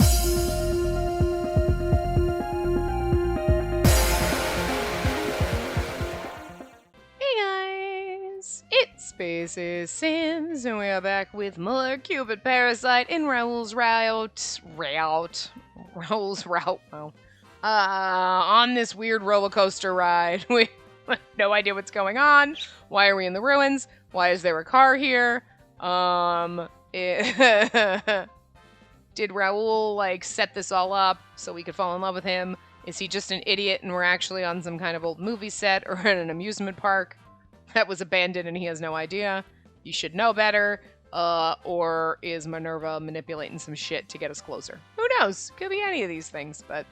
Hey guys, it's Spacey Sims, and we are back with more Cupid Parasite in Raoul's route. Well, on this weird roller coaster ride. We have no idea what's going on. Why are we in the ruins? Why is there a car here? Did Raoul, set this all up so we could fall in love with him? Is he just an idiot and we're actually on some kind of old movie set or at an amusement park that was abandoned and he has no idea? You should know better. Or is Minerva manipulating some shit to get us closer? Who knows? Could be any of these things, but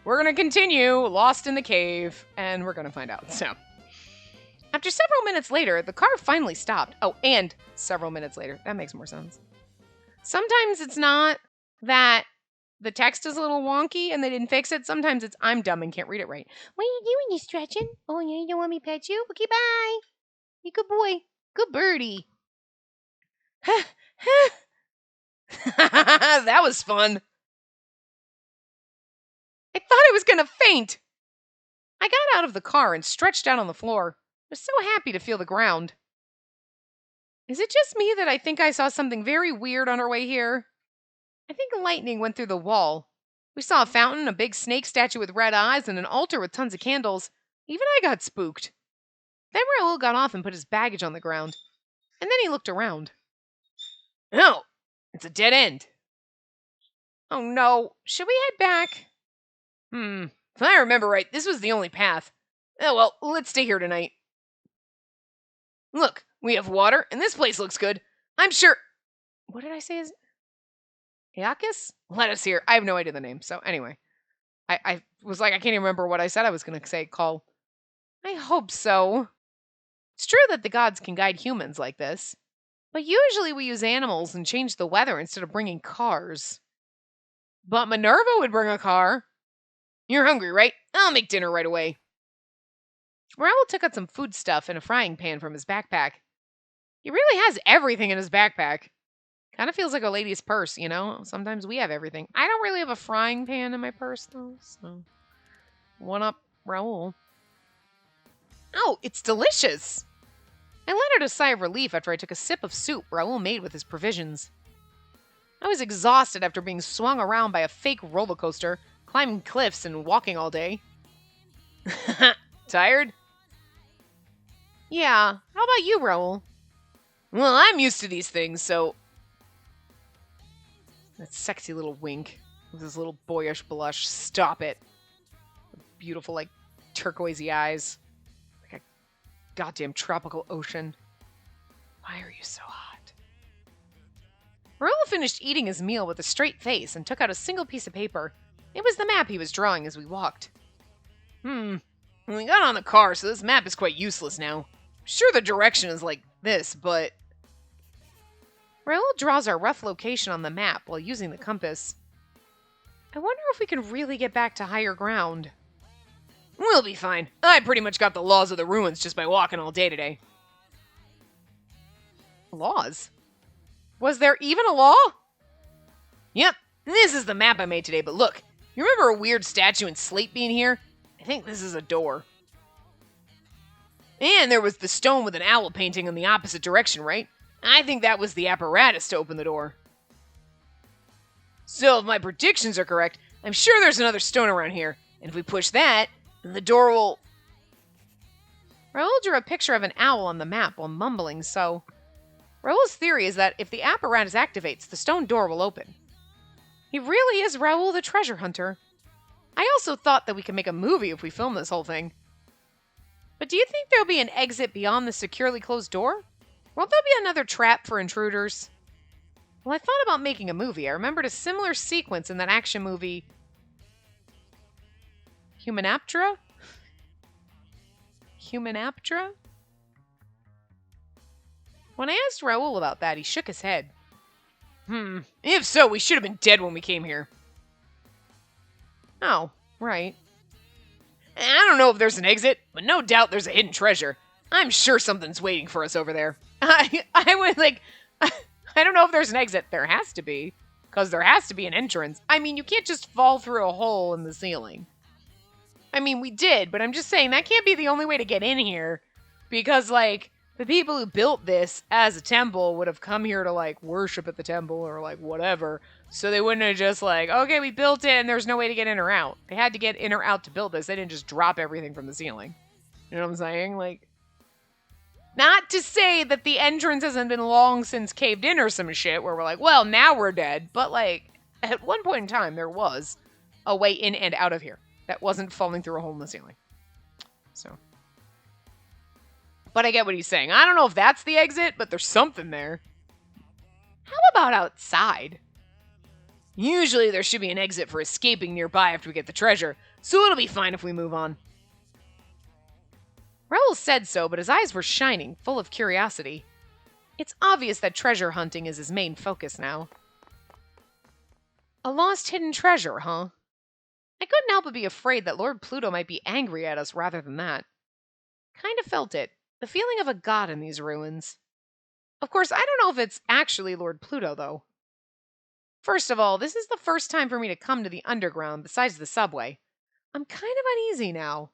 we're going to continue lost in the cave, and we're going to find out. So, after several minutes later, the car finally stopped. Oh, and several minutes later. That makes more sense. Sometimes it's not that the text is a little wonky and they didn't fix it. Sometimes it's I'm dumb and can't read it right. What are you doing? You stretching? Oh, yeah, you don't want me to pet you? Okay, bye. You good boy. Good birdie. That was fun. I thought I was going to faint. I got out of the car and stretched out on the floor. I was so happy to feel the ground. Is it just me that I think I saw something very weird on our way here? I think lightning went through the wall. We saw a fountain, a big snake statue with red eyes, and an altar with tons of candles. Even I got spooked. Then Raoul got off and put his baggage on the ground. And then he looked around. Oh, it's a dead end. Oh no, should we head back? If I remember right, this was the only path. Oh well, let's stay here tonight. Look, we have water, and this place looks good. I'm sure... What did I say? Iakis? Let us hear. I have no idea the name, so anyway. I was like, I can't even remember what I said I was going to say. Call. I hope so. It's true that the gods can guide humans like this, but usually we use animals and change the weather instead of bringing cars. But Minerva would bring a car. You're hungry, right? I'll make dinner right away. Raoul took out some food stuff and a frying pan from his backpack. He really has everything in his backpack. Kind of feels like a lady's purse, you know? Sometimes we have everything. I don't really have a frying pan in my purse, though, so... One up Raoul. Oh, it's delicious! I let out a sigh of relief after I took a sip of soup Raoul made with his provisions. I was exhausted after being swung around by a fake roller coaster, climbing cliffs and walking all day. Tired? Yeah. How about you, Raoul? Well, I'm used to these things, so... That sexy little wink with his little boyish blush. Stop it. Beautiful, turquoisey eyes. Like a goddamn tropical ocean. Why are you so hot? Raoul finished eating his meal with a straight face and took out a single piece of paper. It was the map he was drawing as we walked. We got on the car, so this map is quite useless now. Sure, the direction is like this, but... Raoul draws our rough location on the map while using the compass. I wonder if we can really get back to higher ground. We'll be fine. I pretty much got the laws of the ruins just by walking all day today. Laws? Was there even a law? Yep, this is the map I made today, but look. You remember a weird statue and slate being here? I think this is a door. And there was the stone with an owl painting in the opposite direction, right? I think that was the apparatus to open the door. So if my predictions are correct, I'm sure there's another stone around here. And if we push that, then the door will... Raoul drew a picture of an owl on the map while mumbling, so... Raoul's theory is that if the apparatus activates, the stone door will open. He really is Raoul the treasure hunter. I also thought that we could make a movie if we film this whole thing. But do you think there'll be an exit beyond the securely closed door? Won't there be another trap for intruders? Well, I thought about making a movie. I remembered a similar sequence in that action movie... Humanaptra? Humanaptra? When I asked Raoul about that, he shook his head. If so, we should have been dead when we came here. Oh, right. I don't know if there's an exit, but no doubt there's a hidden treasure. I'm sure something's waiting for us over there. I was like, I don't know if there's an exit. There has to be. Because there has to be an entrance. I mean, you can't just fall through a hole in the ceiling. I mean, we did, but I'm just saying that can't be the only way to get in here. Because, like, the people who built this as a temple would have come here to, like, worship at the temple or, like, whatever. So they wouldn't have just, like, okay, we built it and there's no way to get in or out. They had to get in or out to build this. They didn't just drop everything from the ceiling. You know what I'm saying? Like, not to say that the entrance hasn't been long since caved in or some shit where we're like, well, now we're dead. But, like, at one point in time, there was a way in and out of here that wasn't falling through a hole in the ceiling. So. But I get what he's saying. I don't know if that's the exit, but there's something there. How about outside? Usually there should be an exit for escaping nearby after we get the treasure, so it'll be fine if we move on. Raoul said so, but his eyes were shining, full of curiosity. It's obvious that treasure hunting is his main focus now. A lost hidden treasure, huh? I couldn't help but be afraid that Lord Pluto might be angry at us rather than that. Kind of felt it. The feeling of a god in these ruins. Of course, I don't know if it's actually Lord Pluto, though. First of all, this is the first time for me to come to the underground besides the subway. I'm kind of uneasy now.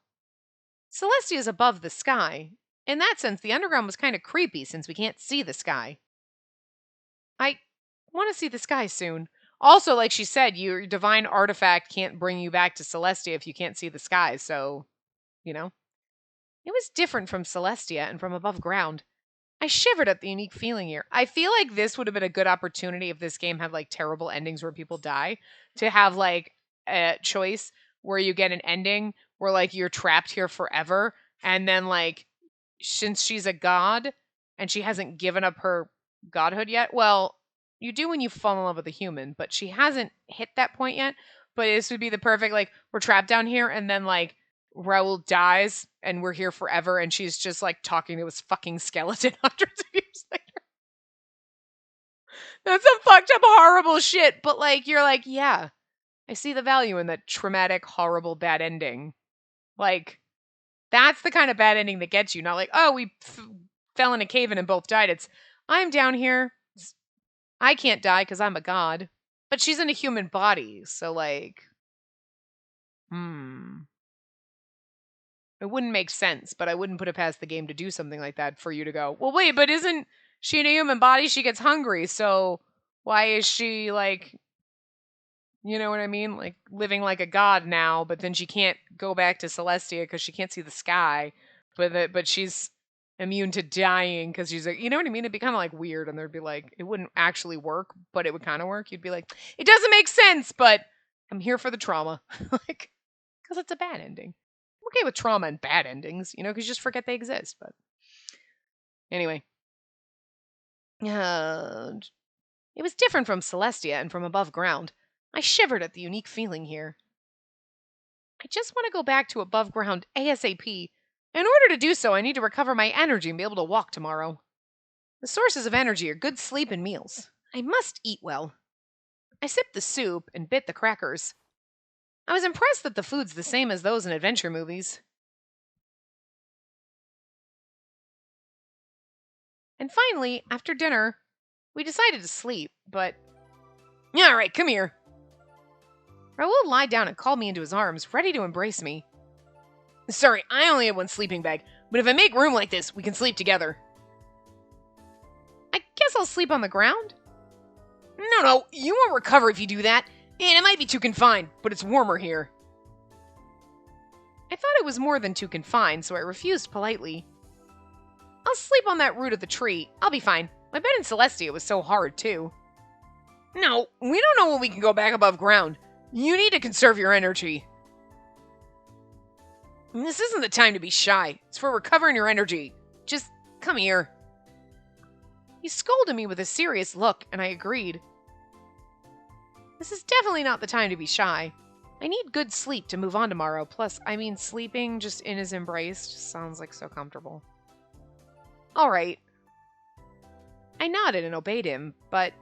Celestia is above the sky. In that sense, the underground was kind of creepy since we can't see the sky. I want to see the sky soon. Also, like she said, your divine artifact can't bring you back to Celestia if you can't see the sky, so, you know. It was different from Celestia and from above ground. I shivered at the unique feeling here. I feel like this would have been a good opportunity if this game had, like, terrible endings where people die, to have, like, a choice where you get an ending where, like, you're trapped here forever, and then, like, since she's a god and she hasn't given up her godhood yet, well, you do when you fall in love with a human, but she hasn't hit that point yet. But this would be the perfect, like, we're trapped down here, and then, like, Raoul dies, and we're here forever, and she's just, like, talking to his fucking skeleton hundreds of years later. That's some fucked up, horrible shit, but, like, you're like, yeah, I see the value in that traumatic, horrible, bad ending. Like, that's the kind of bad ending that gets you, not like, oh, we fell in a cave and both died. It's, I'm down here, I can't die because I'm a god, but she's in a human body, so, like, it wouldn't make sense, but I wouldn't put it past the game to do something like that for you to go, well, wait, but isn't she in a human body? She gets hungry, so why is she, like, you know what I mean? Like, living like a god now, but then she can't go back to Celestia because she can't see the sky, but she's immune to dying because she's like, you know what I mean? It'd be kind of, like, weird, and there'd be, like, it wouldn't actually work, but it would kind of work. You'd be like, it doesn't make sense, but I'm here for the trauma. Like, because it's a bad ending. Okay with trauma and bad endings, you know, because you just forget they exist. But anyway, it was different from Celestia and from above ground. I shivered at the unique feeling here. I just want to go back to above ground ASAP. In order to do so, I need to recover my energy and be able to walk tomorrow. The sources of energy are good sleep and meals. I must eat well. I sipped the soup and bit the crackers. I was impressed that the food's the same as those in adventure movies. And finally, after dinner, we decided to sleep, but... Yeah, alright, come here. Raoul lied down and called me into his arms, ready to embrace me. Sorry, I only have one sleeping bag, but if I make room like this, we can sleep together. I guess I'll sleep on the ground? No, you won't recover if you do that. And it might be too confined, but it's warmer here. I thought it was more than too confined, so I refused politely. I'll sleep on that root of the tree. I'll be fine. My bed in Celestia was so hard, too. No, we don't know when we can go back above ground. You need to conserve your energy. This isn't the time to be shy. It's for recovering your energy. Just come here. He scolded me with a serious look, and I agreed. This is definitely not the time to be shy. I need good sleep to move on tomorrow. Plus, I mean, sleeping just in his embrace just sounds like so comfortable. All right. I nodded and obeyed him, but...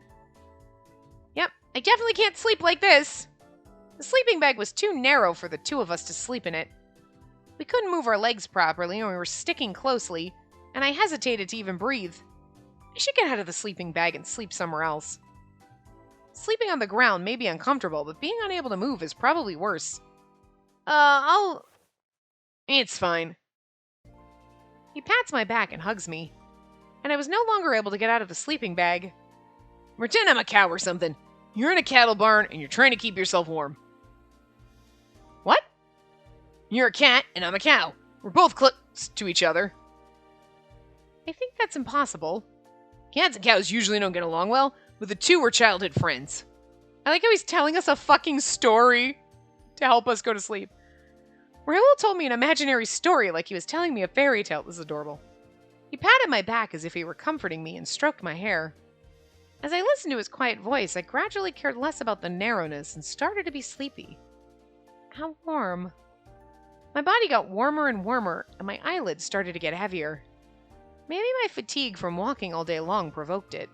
Yep, I definitely can't sleep like this. The sleeping bag was too narrow for the two of us to sleep in it. We couldn't move our legs properly, and we were sticking closely, and I hesitated to even breathe. I should get out of the sleeping bag and sleep somewhere else. Sleeping on the ground may be uncomfortable, but being unable to move is probably worse. It's fine. He pats my back and hugs me, and I was no longer able to get out of the sleeping bag. Pretend I'm a cow or something. You're in a cattle barn, and you're trying to keep yourself warm. What? You're a cat, and I'm a cow. We're both close to each other. I think that's impossible. Cats and cows usually don't get along well, but the two were childhood friends. I like how he's telling us a fucking story to help us go to sleep. Raoul told me an imaginary story like he was telling me a fairy tale. This is adorable. He patted my back as if he were comforting me and stroked my hair. As I listened to his quiet voice, I gradually cared less about the narrowness and started to be sleepy. How warm. My body got warmer and warmer, and my eyelids started to get heavier. Maybe my fatigue from walking all day long provoked it.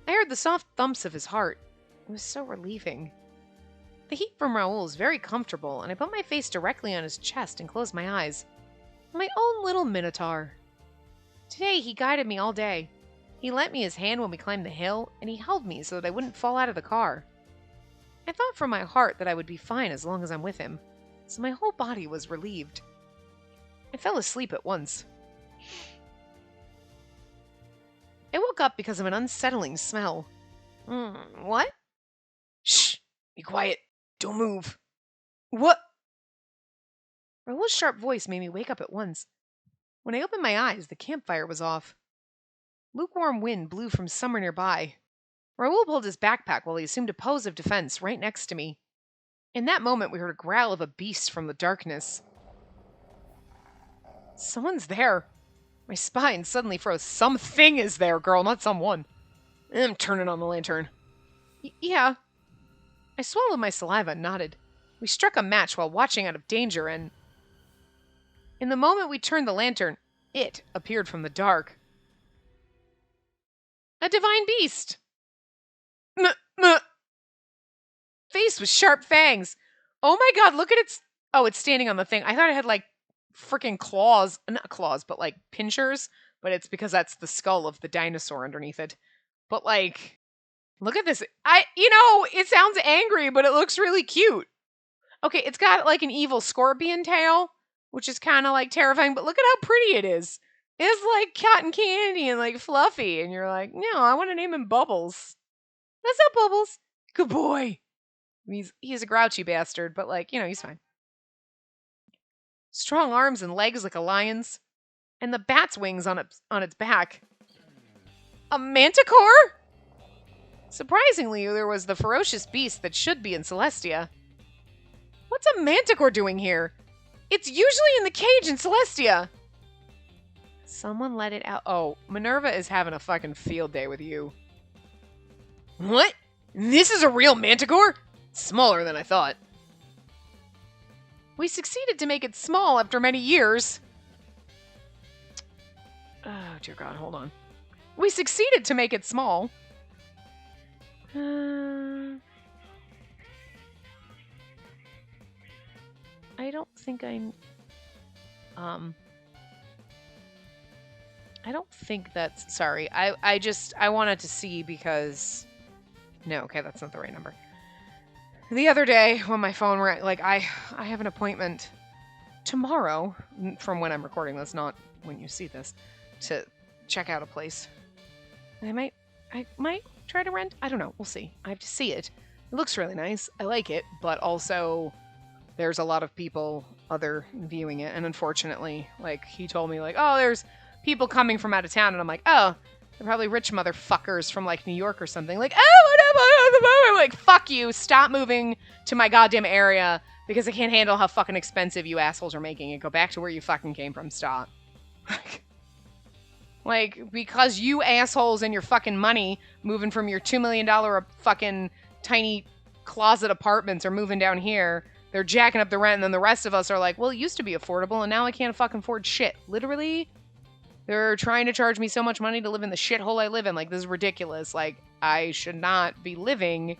I heard the soft thumps of his heart. It was so relieving. The heat from Raoul is very comfortable, and I put my face directly on his chest and closed my eyes. My own little minotaur. Today, he guided me all day. He lent me his hand when we climbed the hill, and he held me so that I wouldn't fall out of the car. I thought from my heart that I would be fine as long as I'm with him, so my whole body was relieved. I fell asleep at once. I woke up because of an unsettling smell. What? Shh! Be quiet. Don't move. What? Raoul's sharp voice made me wake up at once. When I opened my eyes, the campfire was off. Lukewarm wind blew from somewhere nearby. Raoul pulled his backpack while he assumed a pose of defense right next to me. In that moment, we heard a growl of a beast from the darkness. Someone's there. My spine suddenly froze. Something is there, girl, not someone. I'm turning on the lantern. Yeah. I swallowed my saliva and nodded. We struck a match while watching out of danger, and in the moment we turned the lantern, it appeared from the dark. A divine beast! Face with sharp fangs. Oh my god, look at its... Oh, it's standing on the thing. I thought it had, like, freaking claws. Not claws, but, like, pinchers. But it's because that's the skull of the dinosaur underneath it. But, like... Look at this. It sounds angry, but it looks really cute. Okay, it's got like an evil scorpion tail, which is kind of like terrifying, but look at how pretty it is. It's like cotton candy and like fluffy, and you're like, no, I want to name him Bubbles. That's not Bubbles. Good boy. He's a grouchy bastard, but like, he's fine. Strong arms and legs like a lion's, and the bat's wings on its back. A manticore? Surprisingly, there was the ferocious beast that should be in Celestia. What's a manticore doing here? It's usually in the cage in Celestia. Someone let it out. Oh, Minerva is having a fucking field day with you. What? This is a real manticore? Smaller than I thought. We succeeded to make it small after many years. Oh, dear God, hold on. We succeeded to make it small. I don't think I'm... I don't think that's... Sorry, I wanted to see because... No, okay, that's not the right number. The other day, when my phone rang, like, I have an appointment tomorrow, from when I'm recording this, not when you see this, to check out a place. I might try to rent? I don't know. We'll see. I have to see it. It looks really nice. I like it, but also there's a lot of people viewing it, and unfortunately, like, he told me, like, oh, there's people coming from out of town, and I'm like, oh, they're probably rich motherfuckers from, like, New York or something. Like, oh, like, fuck you. Stop moving to my goddamn area because I can't handle how fucking expensive you assholes are making it. Go back to where you fucking came from. Stop. Like, because you assholes and your fucking money moving from your $2 million fucking tiny closet apartments are moving down here, they're jacking up the rent, and then the rest of us are like, well, it used to be affordable, and now I can't fucking afford shit. Literally, they're trying to charge me so much money to live in the shithole I live in. Like, this is ridiculous. Like, I should not be living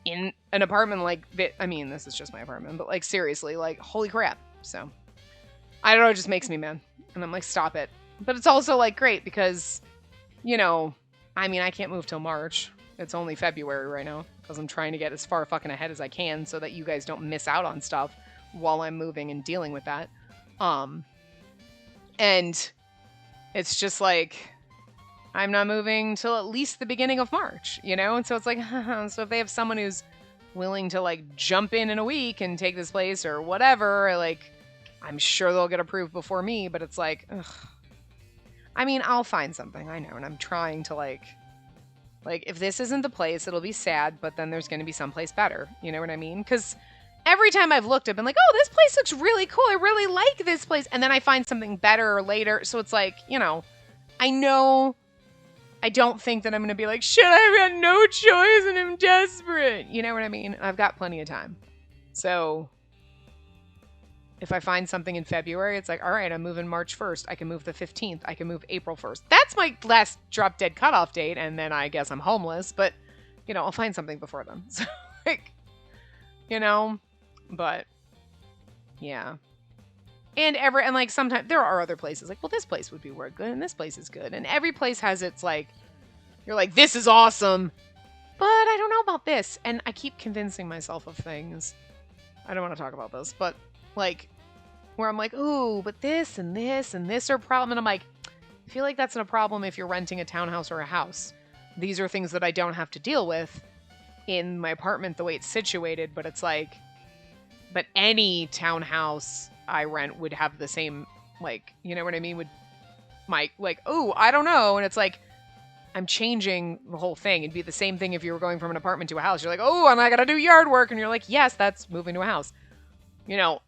in an apartment like that. I mean, this is just my apartment, but, like, seriously, like, holy crap. So, I don't know, it just makes me mad. And I'm like, stop it. But it's also, like, great because, I mean, I can't move till March. it's only February right now because I'm trying to get as far fucking ahead as I can so that you guys don't miss out on stuff while I'm moving and dealing with that. And it's just like, I'm not moving till at least the beginning of March, you know? And so it's like, so if they have someone who's willing to like jump in a week and take this place or whatever, like, I'm sure they'll get approved before me, but it's like, ugh. I mean, I'll find something, I know, and I'm trying to like, if this isn't the place, it'll be sad, but then there's going to be someplace better, you know what I mean? Because every time I've looked, I've been like, oh, this place looks really cool, I really like this place, and then I find something better later, so it's like, you know, I don't think that I'm going to be like, shit, I've got no choice and I'm desperate, you know what I mean? I've got plenty of time, so if I find something in February, it's like, all right, I'm moving March 1st. I can move the 15th. I can move April 1st. That's my last drop dead cutoff date. And then I guess I'm homeless. But, you know, I'll find something before then. So, like, you know, but, yeah. And like, sometimes there are other places. Like, well, this place would be good. And this place is good. And every place has its, like, you're like, this is awesome. But I don't know about this. And I keep convincing myself of things. I don't want to talk about this, but, like, where I'm like, ooh, but this and this and this are a problem. And I'm like, I feel like that's not a problem if you're renting a townhouse or a house. These are things that I don't have to deal with in my apartment the way it's situated. But it's like, but any townhouse I rent would have the same, like, you know what I mean? Would my, like, ooh, I don't know. And it's like, I'm changing the whole thing. It'd be the same thing if you were going from an apartment to a house. You're like, oh, and I got to do yard work. And you're like, yes, that's moving to a house. You know,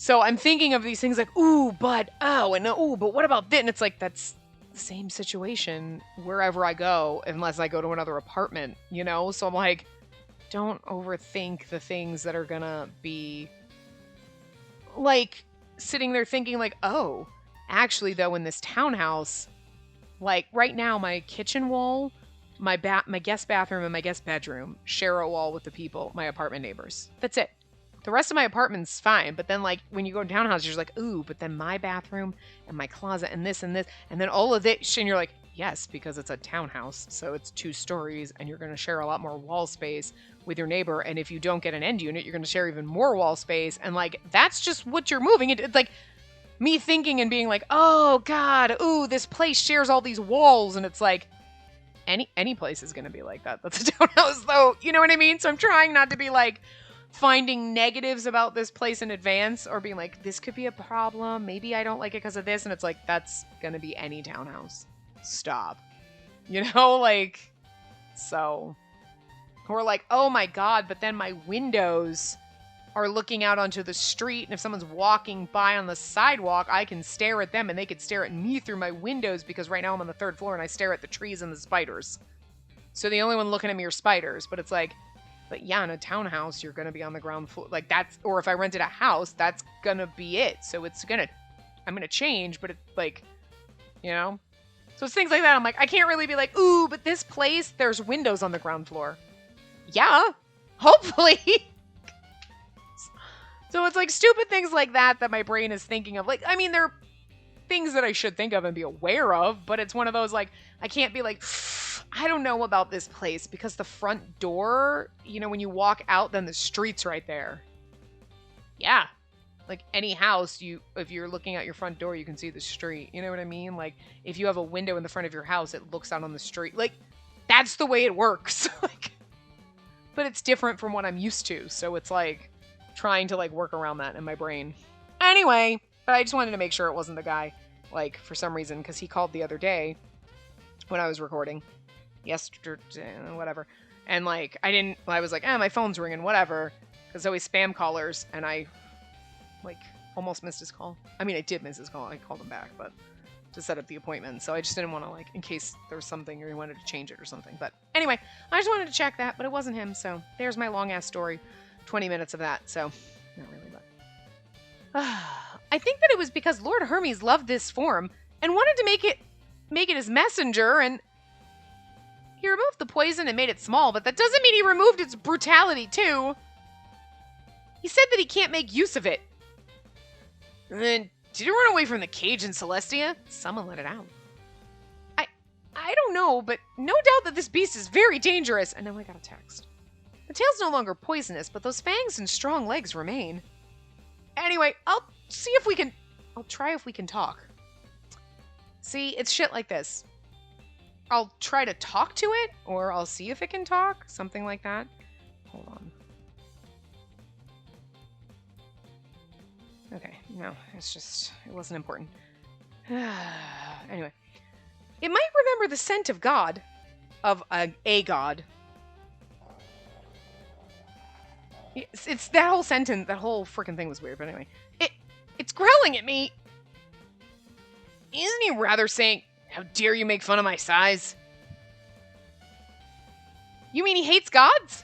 so I'm thinking of these things like, ooh, but, oh, and ooh, but what about this? And it's like, that's the same situation wherever I go, unless I go to another apartment, you know? So I'm like, don't overthink the things that are gonna be, like, sitting there thinking like, oh, actually, though, in this townhouse, like, right now, my kitchen wall, my guest bathroom, and my guest bedroom share a wall with the people, my apartment neighbors. That's it. The rest of my apartment's fine, but then, like, when you go to townhouses, you're like, ooh, but then my bathroom and my closet and this, and then all of this, and you're like, yes, because it's a townhouse, so it's 2 stories, and you're going to share a lot more wall space with your neighbor, and if you don't get an end unit, you're going to share even more wall space, and, like, that's just what you're moving. It's like, me thinking and being like, oh, God, ooh, this place shares all these walls, and it's like, any place is going to be like that. That's a townhouse, though, you know what I mean? So I'm trying not to be, like, finding negatives about this place in advance or being like, this could be a problem. Maybe I don't like it because of this. And it's like, that's going to be any townhouse. Stop. You know, like, so. Or like, oh my God, but then my windows are looking out onto the street. And if someone's walking by on the sidewalk, I can stare at them and they could stare at me through my windows because right now I'm on the 3rd floor and I stare at the trees and the spiders. So the only one looking at me are spiders. But it's like, but yeah, in a townhouse, you're going to be on the ground floor. Like, that's, or if I rented a house, that's going to be it. So it's going to, I'm going to change, but it's like, you know? So it's things like that. I'm like, I can't really be like, ooh, but this place, there's windows on the ground floor. Yeah, hopefully. So it's like stupid things like that my brain is thinking of. Like, I mean, they're things that I should think of and be aware of, but it's one of those, like, I can't be like, I don't know about this place because the front door, you know, when you walk out, then the street's right there. Yeah. Like any house, if you're looking out your front door, you can see the street. You know what I mean? Like if you have a window in the front of your house, it looks out on the street. Like that's the way it works. Like, but it's different from what I'm used to. So it's like trying to like work around that in my brain. Anyway, but I just wanted to make sure it wasn't the guy, like for some reason, because he called the other day when I was recording. Yesterday, whatever. And like, I was like, my phone's ringing, whatever. Because always spam callers, and I like almost missed his call. I mean, I did miss his call. I called him back, but to set up the appointment. So I just didn't want to, like, in case there was something or he wanted to change it or something. But anyway, I just wanted to check that, but it wasn't him. So there's my long ass story. 20 minutes of that. So not really, but I think that it was because Lord Hermes loved this form and wanted to make it his messenger, and he removed the poison and made it small, but that doesn't mean he removed its brutality, too. He said that he can't make use of it. And then, did it run away from the cage in Celestia? Someone let it out. I I don't know, but no doubt that this beast is very dangerous. And now I got a text. The tail's no longer poisonous, but those fangs and strong legs remain. Anyway, I'll try if we can talk. See, it's shit like this. I'll try to talk to it, or I'll see if it can talk. Something like that. Hold on. Okay, no, it wasn't important. Anyway. It might remember the scent of God. Of a god. It's that whole sentence, that whole freaking thing was weird, but anyway. It's growling at me. Isn't he rather saying, how dare you make fun of my size? You mean he hates gods?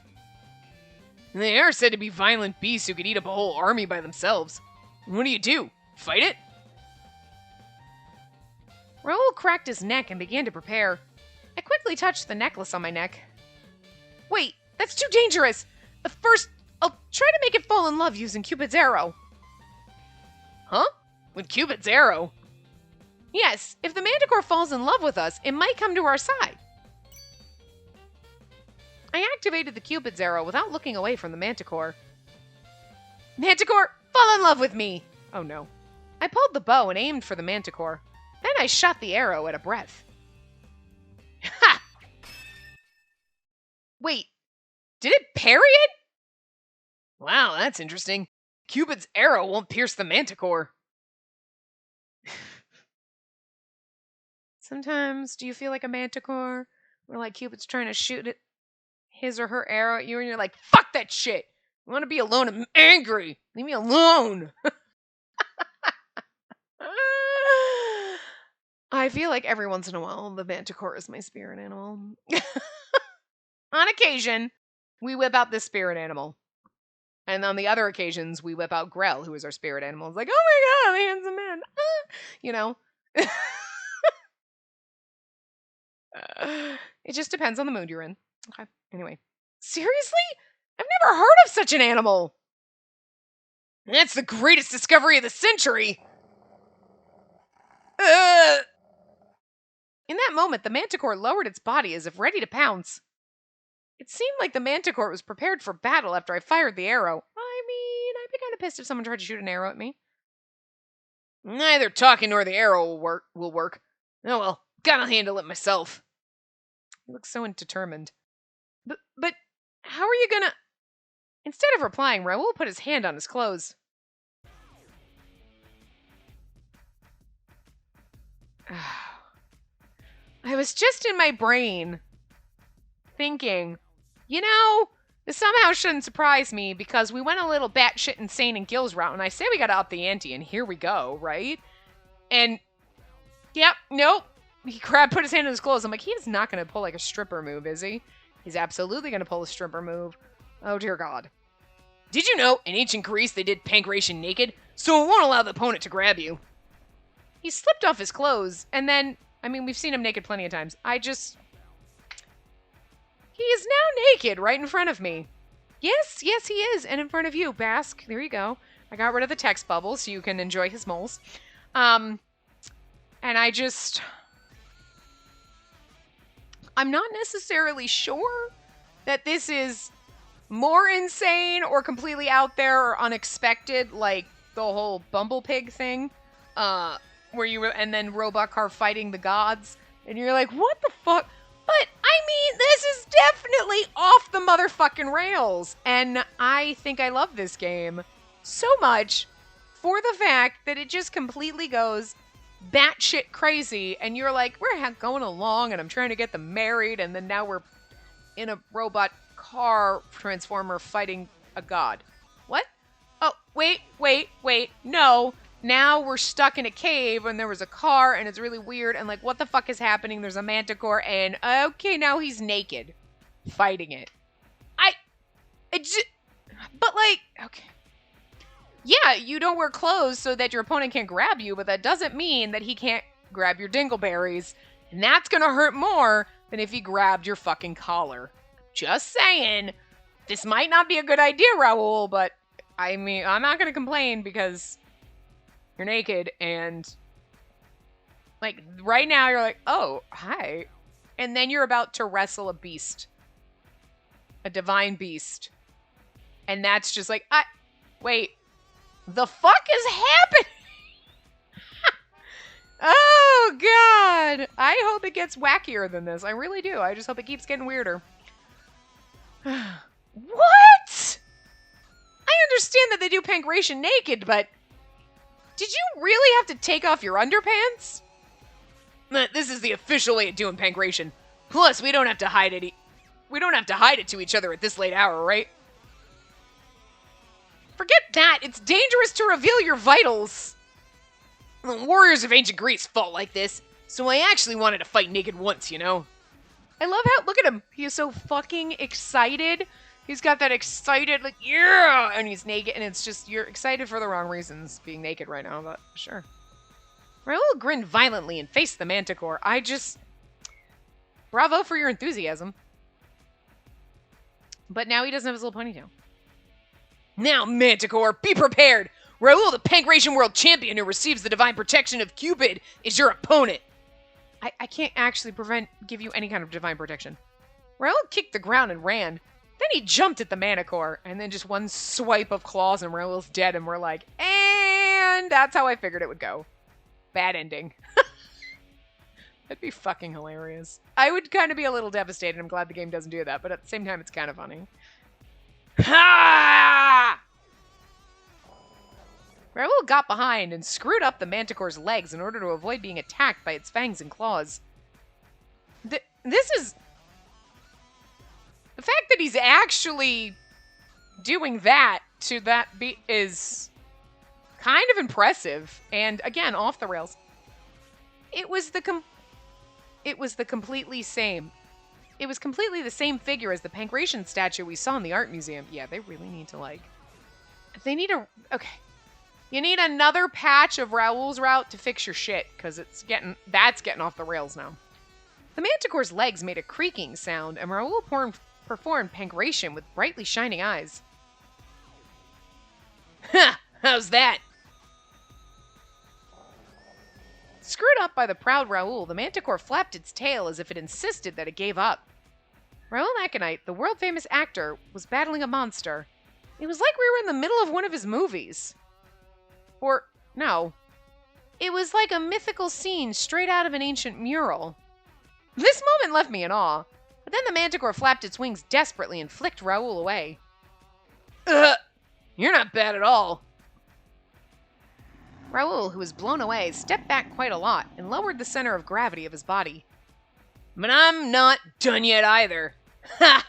They are said to be violent beasts who could eat up a whole army by themselves. What do? Fight it? Raoul cracked his neck and began to prepare. I quickly touched the necklace on my neck. Wait, that's too dangerous. First, I'll try to make it fall in love using Cupid's arrow. Huh? With Cupid's arrow? Yes, if the manticore falls in love with us, it might come to our side. I activated the Cupid's arrow without looking away from the manticore. Manticore, fall in love with me! Oh no. I pulled the bow and aimed for the manticore. Then I shot the arrow at a breath. Ha! Wait, did it parry it? Wow, that's interesting. Cupid's arrow won't pierce the manticore. Sometimes, do you feel like a manticore? Where like Cupid's trying to shoot his or her arrow at you and you're like, fuck that shit! I want to be alone, I'm angry! Leave me alone! I feel like every once in a while, the manticore is my spirit animal. On occasion, we whip out this spirit animal. And on the other occasions, we whip out Grell, who is our spirit animal. It's like, oh my god, the handsome man. You know? It just depends on the mood you're in. Okay, anyway. Seriously? I've never heard of such an animal. That's the greatest discovery of the century. In that moment, the manticore lowered its body as if ready to pounce. It seemed like the manticore was prepared for battle after I fired the arrow. I mean, I'd be kind of pissed if someone tried to shoot an arrow at me. Neither talking nor the arrow will work. Oh well, gotta handle it myself. He looks so determined. But how are you gonna... Instead of replying, Raoul put his hand on his clothes. I was just in my brain thinking, you know, this somehow shouldn't surprise me because we went a little batshit insane in Gil's route, and I say we gotta up the ante, and here we go, right? And, yep, nope. He put his hand in his clothes. I'm like, he's not gonna pull like a stripper move, is he? He's absolutely gonna pull a stripper move. Oh, dear God. Did you know, in ancient Greece, they did pancration naked, so it won't allow the opponent to grab you? He slipped off his clothes, and then, I mean, we've seen him naked plenty of times. He is now naked right in front of me. Yes, he is, and in front of you, Bask. There you go. I got rid of the text bubble so you can enjoy his moles. And I'm not necessarily sure that this is more insane or completely out there or unexpected, like the whole Bumble Pig thing, and then Robot Car fighting the gods, and you're like, what the fuck? But, I mean, this is definitely off the motherfucking rails, and I think I love this game so much for the fact that it just completely goes batshit crazy, and you're like, we're going along, and I'm trying to get them married, and then now we're in a robot car transformer fighting a god. What? Oh, wait, no. Now we're stuck in a cave, and there was a car, and it's really weird, and like, what the fuck is happening? There's a manticore, and okay, now he's naked, fighting it. But like, okay. Yeah, you don't wear clothes so that your opponent can't grab you, but that doesn't mean that he can't grab your dingleberries. And that's gonna hurt more than if he grabbed your fucking collar. Just saying. This might not be a good idea, Raoul, but I mean, I'm not gonna complain because you're naked and like right now you're like, oh, hi. And then you're about to wrestle a beast. A divine beast. And that's just like, wait. The fuck is happening? Oh, God. I hope it gets wackier than this. I really do. I just hope it keeps getting weirder. What? I understand that they do pankration naked, but did you really have to take off your underpants? This is the official way of doing pankration. Plus, we don't have to hide it. We don't have to hide it to each other at this late hour, right? Forget that. It's dangerous to reveal your vitals. The warriors of ancient Greece fought like this, so I actually wanted to fight naked once, you know? I love how, look at him. He is so fucking excited. He's got that excited, like, yeah, and he's naked, and it's just, you're excited for the wrong reasons being naked right now, but sure. Raoul grinned violently and faced the manticore. Bravo for your enthusiasm. But now he doesn't have his little ponytail. Now, Manticore, be prepared! Raoul, the Pankration World Champion who receives the divine protection of Cupid, is your opponent. I can't actually give you any kind of divine protection. Raoul kicked the ground and ran. Then he jumped at the Manticore, and then just one swipe of claws and Raoul's dead, and we're like, and that's how I figured it would go. Bad ending. That'd be fucking hilarious. I would kind of be a little devastated. I'm glad the game doesn't do that, but at the same time, it's kind of funny. Ha! Raoul got behind and screwed up the Manticore's legs in order to avoid being attacked by its fangs and claws. This is... The fact that he's actually doing that to that is kind of impressive. And again, off the rails. It was completely the same figure as the Pankration statue we saw in the art museum. Yeah, they really need to, like... Okay. You need another patch of Raoul's route to fix your shit, because that's getting off the rails now. The Manticore's legs made a creaking sound, and Raoul performed Pankration with brightly shining eyes. Ha! How's that? Screwed up by the proud Raoul, the Manticore flapped its tail as if it insisted that it gave up. Raoul Aconite, the world-famous actor, was battling a monster. It was like we were in the middle of one of his movies. Or, no. It was like a mythical scene straight out of an ancient mural. This moment left me in awe, but then the Manticore flapped its wings desperately and flicked Raoul away. You're not bad at all. Raoul, who was blown away, stepped back quite a lot and lowered the center of gravity of his body. But I'm not done yet either. Ha!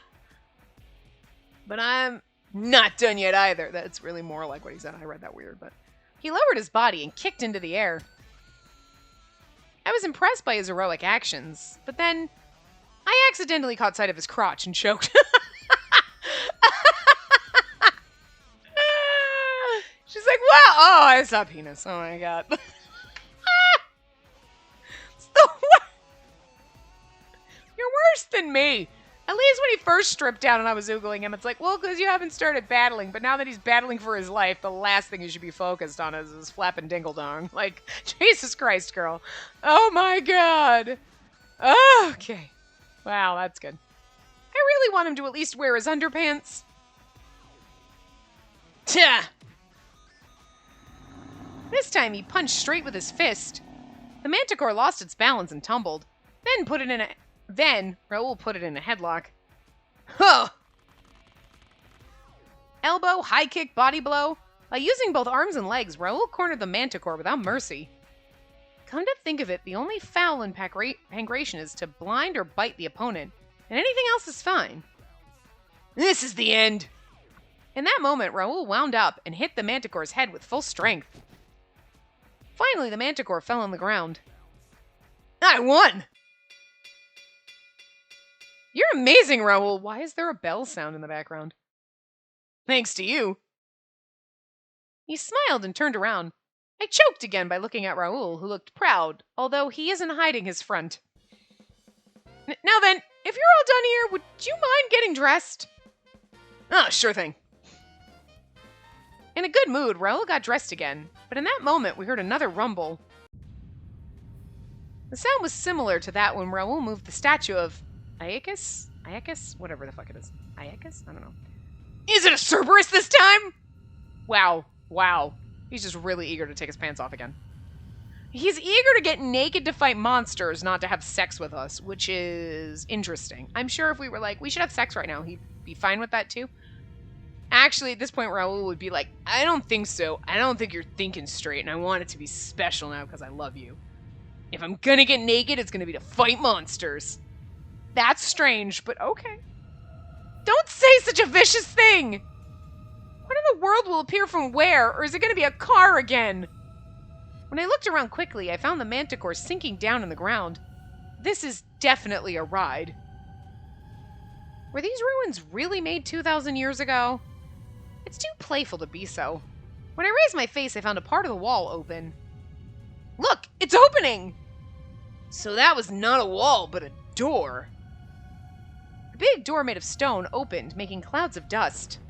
But I'm not done yet either. That's really more like what he said. I read that weird, but... He lowered his body and kicked into the air. I was impressed by his heroic actions, but then I accidentally caught sight of his crotch and choked. She's like, wow! Oh, I saw penis. Oh my god. You're worse than me. At least when he first stripped down and I was oogling him, it's like, well, because you haven't started battling, but now that he's battling for his life, the last thing you should be focused on is his flapping dingle-dong. Like, Jesus Christ, girl. Oh my god. Oh, okay. Wow, that's good. I really want him to at least wear his underpants. Tja! This time he punched straight with his fist. The Manticore lost its balance and tumbled, Then Raoul put it in a headlock. Huh! Elbow, high kick, body blow. By using both arms and legs, Raoul cornered the Manticore without mercy. Come to think of it, the only foul in Pankration is to blind or bite the opponent, and anything else is fine. This is the end! In that moment, Raoul wound up and hit the Manticore's head with full strength. Finally, the Manticore fell on the ground. I won! You're amazing, Raoul. Why is there a bell sound in the background? Thanks to you. He smiled and turned around. I choked again by looking at Raoul, who looked proud, although he isn't hiding his front. Now then, if you're all done here, would you mind getting dressed? Oh, sure thing. In a good mood, Raoul got dressed again, but in that moment we heard another rumble. The sound was similar to that when Raoul moved the statue of Iacus? Iacus? Whatever the fuck it is. Iacus? I don't know. Is it a Cerberus this time? Wow. Wow. He's just really eager to take his pants off again. He's eager to get naked to fight monsters, not to have sex with us, which is interesting. I'm sure if we were like, we should have sex right now, he'd be fine with that too. Actually, at this point, Raoul would be like, I don't think so. I don't think you're thinking straight, and I want it to be special now because I love you. If I'm gonna get naked, it's gonna be to fight monsters. That's strange, but okay. Don't say such a vicious thing! What in the world will appear from where, or is it gonna be a car again? When I looked around quickly, I found the manticore sinking down in the ground. This is definitely a ride. Were these ruins really made 2,000 years ago? It's too playful to be so. When I raised my face, I found a part of the wall open. Look, it's opening! So that was not a wall, but a door. The big door made of stone opened, making clouds of dust.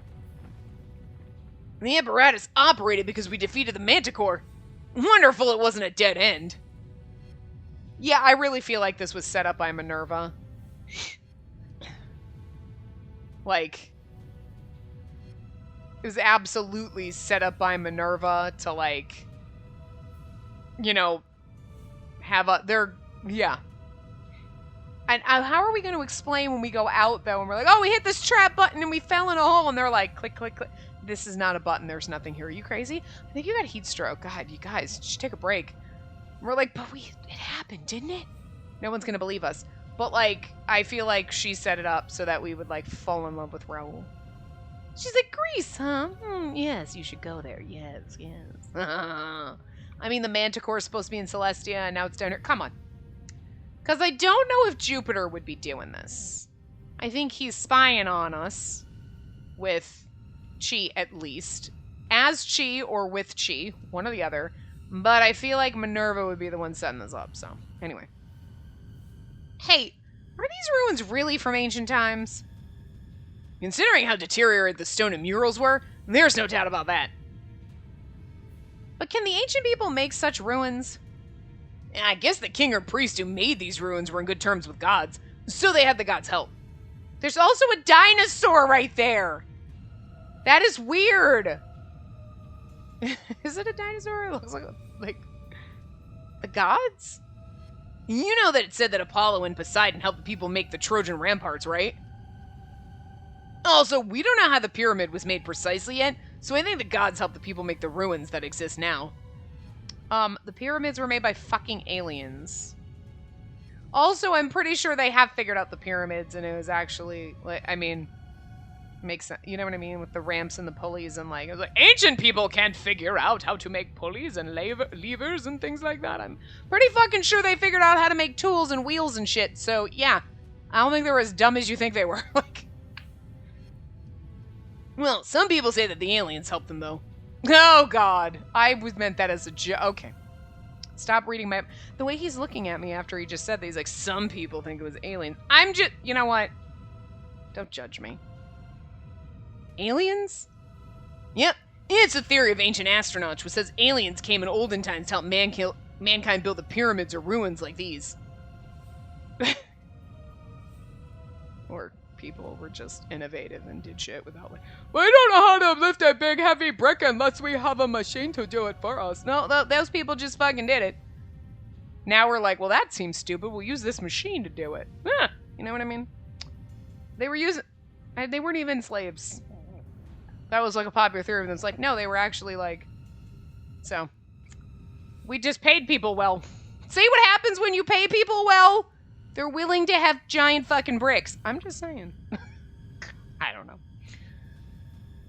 The apparatus operated because we defeated the manticore. Wonderful it wasn't a dead end. Yeah, I really feel like this was set up by Minerva. Like, it was absolutely set up by Minerva to, like, you know, have yeah. And how are we going to explain when we go out, though, and we're like, oh, we hit this trap button and we fell in a hole, and they're like, click, click, click. This is not a button. There's nothing here. Are you crazy? I think you got heat stroke. God, you guys, just take a break. And we're like, but it happened, didn't it? No one's going to believe us. But, like, I feel like she set it up so that we would, like, fall in love with Raoul. She's like, Greece, huh? Yes, you should go there. Yes, yes. I mean, the Manticore is supposed to be in Celestia, and now it's down here. Come on. Because I don't know if Jupiter would be doing this. I think he's spying on us with Chi, at least. As Chi or with Chi. One or the other. But I feel like Minerva would be the one setting this up, so. Anyway. Hey, are these ruins really from ancient times? Considering how deteriorated the stone and murals were, there's no doubt about that. But can the ancient people make such ruins? I guess the king or priest who made these ruins were in good terms with gods, so they had the gods' help. There's also a dinosaur right there! That is weird! Is it a dinosaur? It looks like the gods? You know that it said that Apollo and Poseidon helped the people make the Trojan ramparts, right? Also, we don't know how the pyramid was made precisely yet, so I think the gods helped the people make the ruins that exist now. The pyramids were made by fucking aliens. Also, I'm pretty sure they have figured out the pyramids, and it was actually, like, I mean, makes sense. You know what I mean? With the ramps and the pulleys, and like, it was like, ancient people can't figure out how to make pulleys and levers and things like that. I'm pretty fucking sure they figured out how to make tools and wheels and shit. So, yeah. I don't think they were as dumb as you think they were. Like, well, some people say that the aliens helped them, though. Oh, God. I meant that as a joke. Okay. Stop reading my... The way he's looking at me after he just said that, he's like, some people think it was aliens. I'm just... You know what? Don't judge me. Aliens? Yep. It's a theory of ancient astronauts, which says aliens came in olden times to help mankind build the pyramids or ruins like these. Or people were just innovative and did shit without, like, we don't know how to lift a big heavy brick unless we have a machine to do it for us. No, those people just fucking did it. Now we're like, well, that seems stupid. We'll use this machine to do it. You know what I mean? They were using... They weren't even slaves. That was like a popular theory. And it's like, no, they were actually like... So. We just paid people well. See what happens when you pay people well? They're willing to have giant fucking bricks. I'm just saying. I don't know.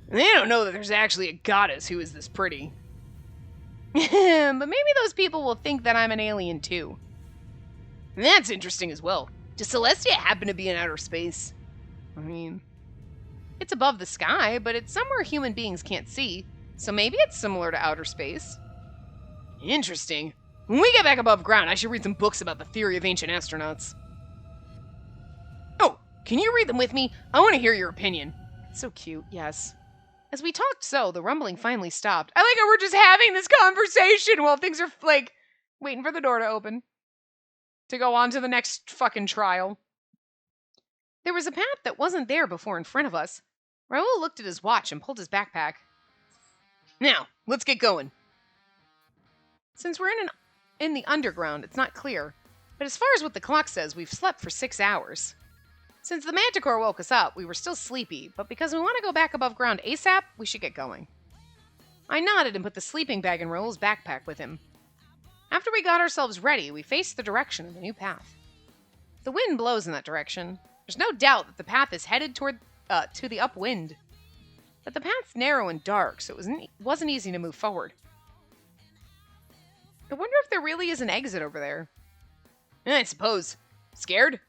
They don't know that there's actually a goddess who is this pretty. But maybe those people will think that I'm an alien too. And that's interesting as well. Does Celestia happen to be in outer space? I mean, it's above the sky, but it's somewhere human beings can't see. So maybe it's similar to outer space. Interesting. When we get back above ground, I should read some books about the theory of ancient astronauts. Oh, can you read them with me? I want to hear your opinion. It's so cute, yes. As we talked the rumbling finally stopped. I like how we're just having this conversation while things are, like, waiting for the door to open. to go on to the next fucking trial. There was a path that wasn't there before in front of us. Raoul looked at his watch and pulled his backpack. Now, let's get going. Since we're in the underground, it's not clear, but as far as what the clock says, we've slept for 6 hours. Since the Manticore woke us up, we were still sleepy, but because we want to go back above ground ASAP, we should get going. I nodded and put the sleeping bag in Raoul's backpack with him. After we got ourselves ready, we faced the direction of the new path. The wind blows in that direction. There's no doubt that the path is headed toward to the upwind. But the path's narrow and dark, so it wasn't easy to move forward. I wonder if there really is an exit over there. I suppose. Scared?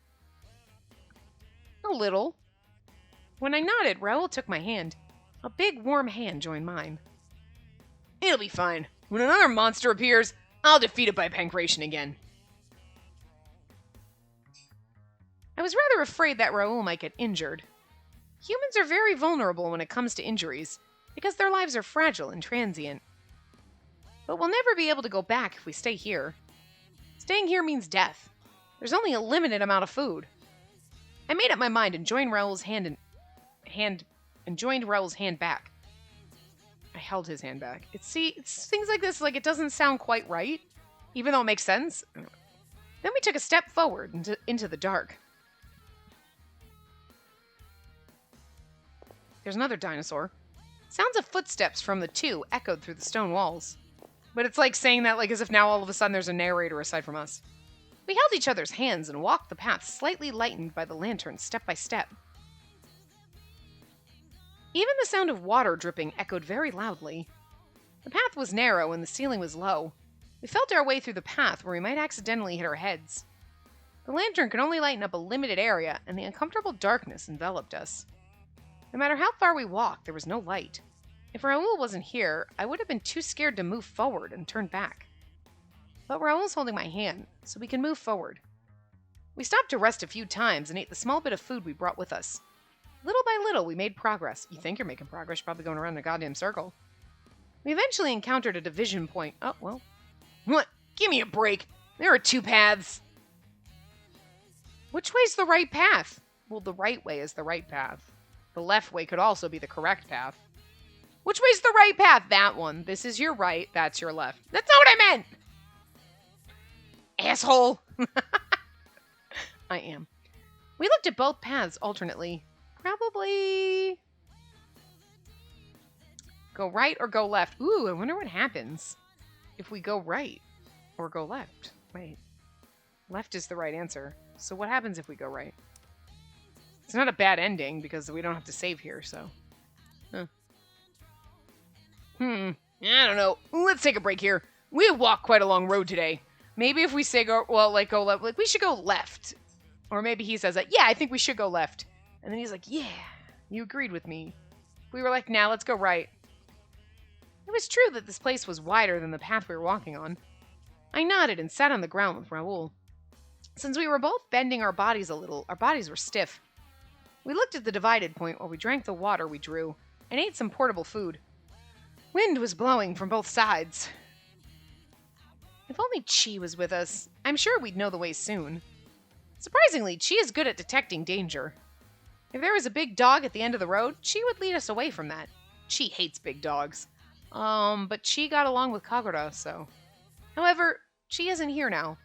A little. When I nodded, Raoul took my hand. A big, warm hand joined mine. It'll be fine. When another monster appears, I'll defeat it by pancreation again. I was rather afraid that Raoul might get injured. Humans are very vulnerable when it comes to injuries, because their lives are fragile and transient. But we'll never be able to go back if we stay here. Staying here means death. There's only a limited amount of food. I made up my mind and joined Raoul's hand back. I held his hand back. It's things like this, like it doesn't sound quite right, even though it makes sense. Then we took a step forward into the dark. There's another dinosaur. Sounds of footsteps from the two echoed through the stone walls. But it's like saying that like as if now all of a sudden there's a narrator aside from us. We held each other's hands and walked the path slightly lightened by the lantern step by step. Even the sound of water dripping echoed very loudly. The path was narrow and the ceiling was low. We felt our way through the path where we might accidentally hit our heads. The lantern could only lighten up a limited area, and the uncomfortable darkness enveloped us. No matter how far we walked, there was no light. If Raoul wasn't here, I would have been too scared to move forward and turn back. But Raoul's holding my hand, so we can move forward. We stopped to rest a few times and ate the small bit of food we brought with us. Little by little, we made progress. You think you're making progress, probably going around in a goddamn circle. We eventually encountered a division point. Oh, well. What? Give me a break. There are 2 paths. Which way's the right path? Well, the right way is the right path. The left way could also be the correct path. Which way's the right path? That one. This is your right. That's your left. That's not what I meant! Asshole! I am. We looked at both paths alternately. Probably go right or go left. Ooh, I wonder what happens if we go right or go left. Wait. Left is the right answer. So what happens if we go right? It's not a bad ending because we don't have to save here, so. I don't know. Let's take a break here. We have walked quite a long road today. Maybe if we say go left, like we should go left. Or maybe he says yeah, I think we should go left. And then he's like, yeah, you agreed with me. We were like, nah, let's go right. It was true that this place was wider than the path we were walking on. I nodded and sat on the ground with Raoul. Since we were both bending our bodies a little, our bodies were stiff. We looked at the divided point while we drank the water we drew and ate some portable food. Wind was blowing from both sides. If only Chi was with us, I'm sure we'd know the way soon. Surprisingly, Chi is good at detecting danger. If there was a big dog at the end of the road, Chi would lead us away from that. Chi hates big dogs. But Chi got along with Kagura, so. However, Chi isn't here now.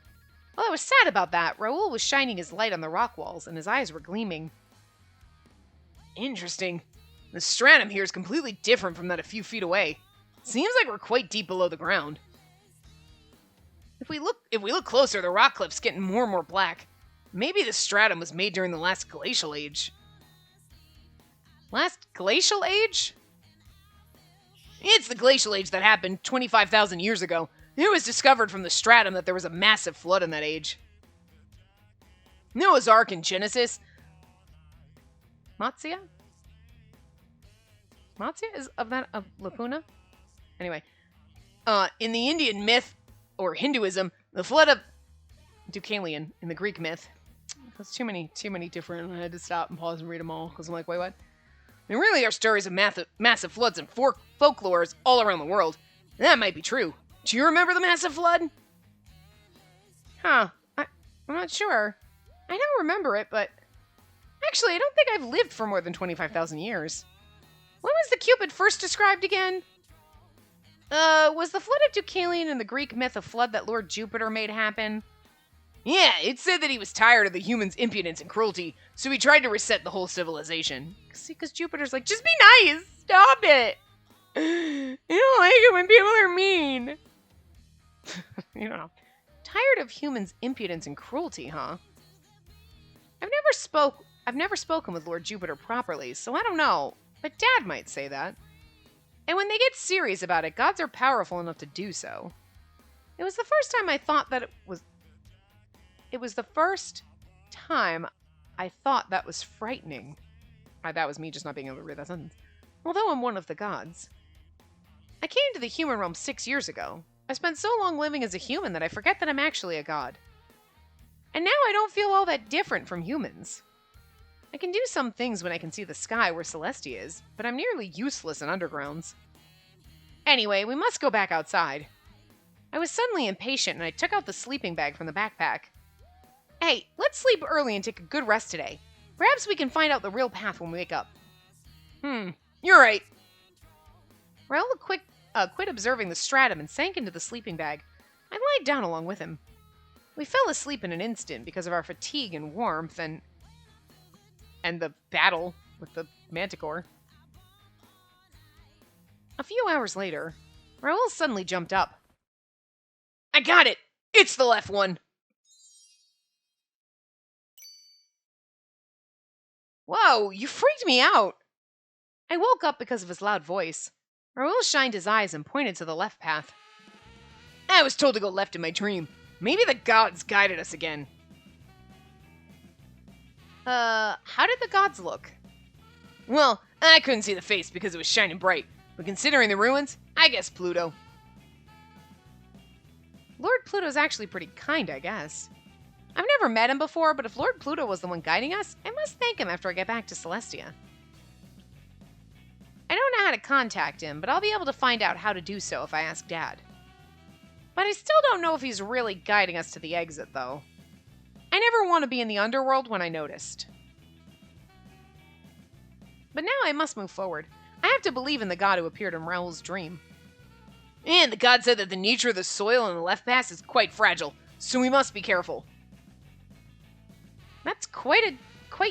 While I was sad about that, Raoul was shining his light on the rock walls, and his eyes were gleaming. Interesting. The stratum here is completely different from that a few feet away. Seems like we're quite deep below the ground. If we look closer, the rock cliff's getting more and more black. Maybe the stratum was made during the last glacial age. Last glacial age? It's the glacial age that happened 25,000 years ago. It was discovered from the stratum that there was a massive flood in that age. Noah's Ark in Genesis. Matsya? Matsya is of Lapuna? Anyway. In the Indian myth, or Hinduism, the flood of Deucalion in the Greek myth. There's too many different, I had to stop and pause and read them all, because I'm like, wait, what? There really are stories of massive floods and folklores all around the world. That might be true. Do you remember the massive flood? Huh. I'm not sure. I don't remember it, but... Actually, I don't think I've lived for more than 25,000 years. When was the Cupid first described again? Was the flood of Deucalion in the Greek myth a flood that Lord Jupiter made happen? Yeah, it said that he was tired of the humans' impudence and cruelty, so he tried to reset the whole civilization. See, because Jupiter's like, just be nice! Stop it! I don't like it when people are mean. You don't know. Tired of humans' impudence and cruelty, huh? I've never spoken with Lord Jupiter properly, so I don't know. But Dad might say that. And when they get serious about it, gods are powerful enough to do so. It was the first time I thought that It was the first time I thought that was frightening. That was me just not being able to read that sentence. Although I'm one of the gods. I came to the human realm 6 years ago. I spent so long living as a human that I forget that I'm actually a god. And now I don't feel all that different from humans. I can do some things when I can see the sky where Celestia is, but I'm nearly useless in undergrounds. Anyway, we must go back outside. I was suddenly impatient and I took out the sleeping bag from the backpack. Hey, let's sleep early and take a good rest today. Perhaps we can find out the real path when we wake up. You're right. Raoul quit observing the stratum and sank into the sleeping bag. I lied down along with him. We fell asleep in an instant because of our fatigue and warmth and the battle with the manticore. A few hours later, Raoul suddenly jumped up. I got it! It's the left one! Whoa, you freaked me out! I woke up because of his loud voice. Raoul shined his eyes and pointed to the left path. I was told to go left in my dream. Maybe the gods guided us again. How did the gods look? Well, I couldn't see the face because it was shining bright, but considering the ruins, I guess Pluto. Lord Pluto's actually pretty kind, I guess. I've never met him before, but if Lord Pluto was the one guiding us, I must thank him after I get back to Celestia. I don't know how to contact him, but I'll be able to find out how to do so if I ask Dad. But I still don't know if he's really guiding us to the exit, though. I never want to be in the underworld when I noticed. But now I must move forward. I have to believe in the god who appeared in Raoul's dream. And the god said that the nature of the soil in the left pass is quite fragile, so we must be careful. That's quite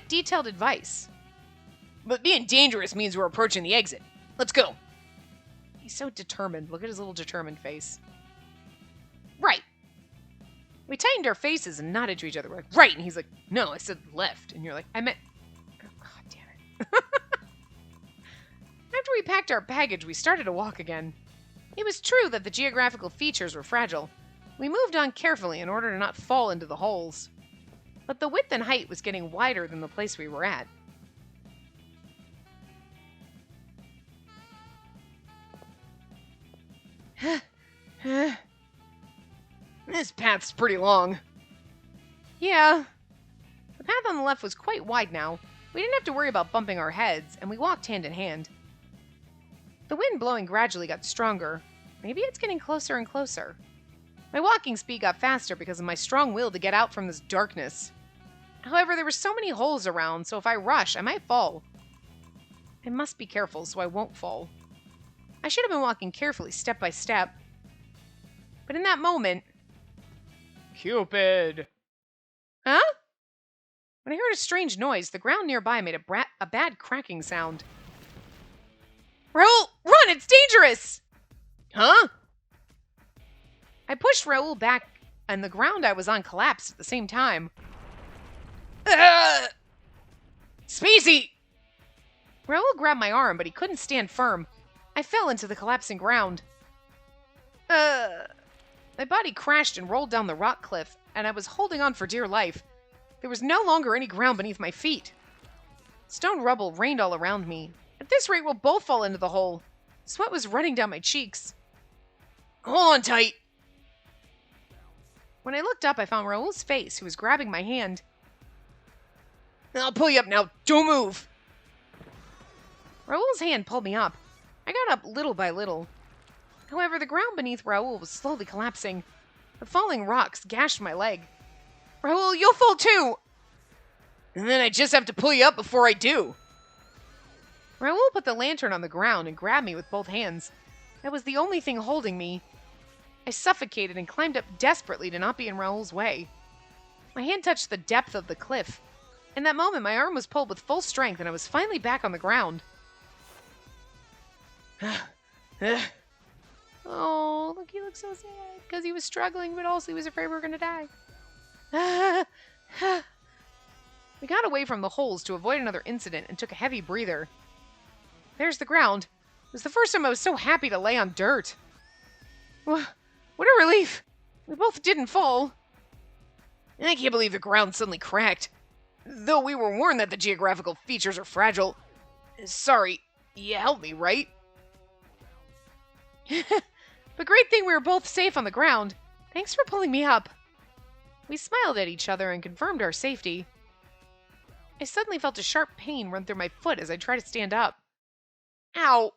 detailed advice. But being dangerous means we're approaching the exit. Let's go. He's so determined. Look at his little determined face. Right. We tightened our faces and nodded to each other. We're like, right. And he's like, no, I said left. And you're like, I meant... Oh, damn it. After we packed our baggage, we started to walk again. It was true that the geographical features were fragile. We moved on carefully in order to not fall into the holes. But the width and height was getting wider than the place we were at. This path's pretty long. Yeah. The path on the left was quite wide now. We didn't have to worry about bumping our heads, and we walked hand in hand. The wind blowing gradually got stronger. Maybe it's getting closer and closer. My walking speed got faster because of my strong will to get out from this darkness. However, there were so many holes around, so if I rush, I might fall. I must be careful so I won't fall. I should have been walking carefully, step by step. But in that moment... Cupid! Huh? When I heard a strange noise, the ground nearby made a bad cracking sound. Raoul, run! It's dangerous! Huh? I pushed Raoul back, and the ground I was on collapsed at the same time. Spacey! Raoul grabbed my arm, but he couldn't stand firm. I fell into the collapsing ground. My body crashed and rolled down the rock cliff, and I was holding on for dear life. There was no longer any ground beneath my feet. Stone rubble rained all around me. At this rate, we'll both fall into the hole. Sweat was running down my cheeks. Hold on tight. When I looked up, I found Raoul's face, who was grabbing my hand. I'll pull you up now. Don't move. Raoul's hand pulled me up. I got up little by little. However, the ground beneath Raoul was slowly collapsing. The falling rocks gashed my leg. Raul, you'll fall too! And then I just have to pull you up before I do. Raul put the lantern on the ground and grabbed me with both hands. That was the only thing holding me. I suffocated and climbed up desperately to not be in Raul's way. My hand touched the depth of the cliff. In that moment, my arm was pulled with full strength and I was finally back on the ground. Oh, look, he looks so sad because he was struggling, but also he was afraid we were going to die. We got away from the holes to avoid another incident and took a heavy breather. There's the ground. It was the first time I was so happy to lay on dirt. What a relief. We both didn't fall. I can't believe the ground suddenly cracked. Though we were warned that the geographical features are fragile. Sorry, you helped me, right? But great thing we were both safe on the ground. Thanks for pulling me up. We smiled at each other and confirmed our safety. I suddenly felt a sharp pain run through my foot as I tried to stand up. Ow!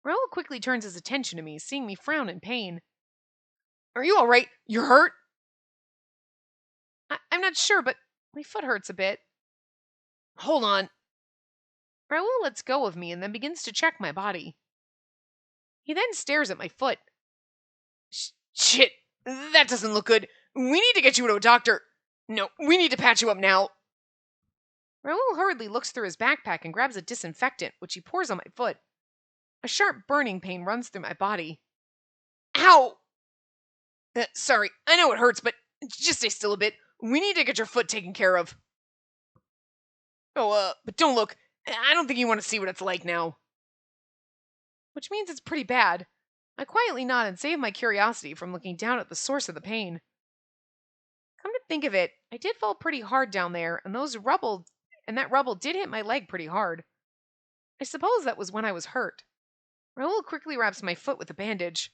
Raul quickly turns his attention to me, seeing me frown in pain. Are you alright? You're hurt? I'm not sure, but my foot hurts a bit. Hold on. Raul lets go of me and then begins to check my body. He then stares at my foot. Shit, that doesn't look good. We need to get you to a doctor. No, we need to patch you up now. Raul hurriedly looks through his backpack and grabs a disinfectant, which he pours on my foot. A sharp burning pain runs through my body. Ow! Sorry, I know it hurts, but just stay still a bit. We need to get your foot taken care of. Oh, but don't look. I don't think you want to see what it's like now. Which means it's pretty bad. I quietly nod and save my curiosity from looking down at the source of the pain. Come to think of it, I did fall pretty hard down there, and that rubble did hit my leg pretty hard. I suppose that was when I was hurt. Raul quickly wraps my foot with a bandage.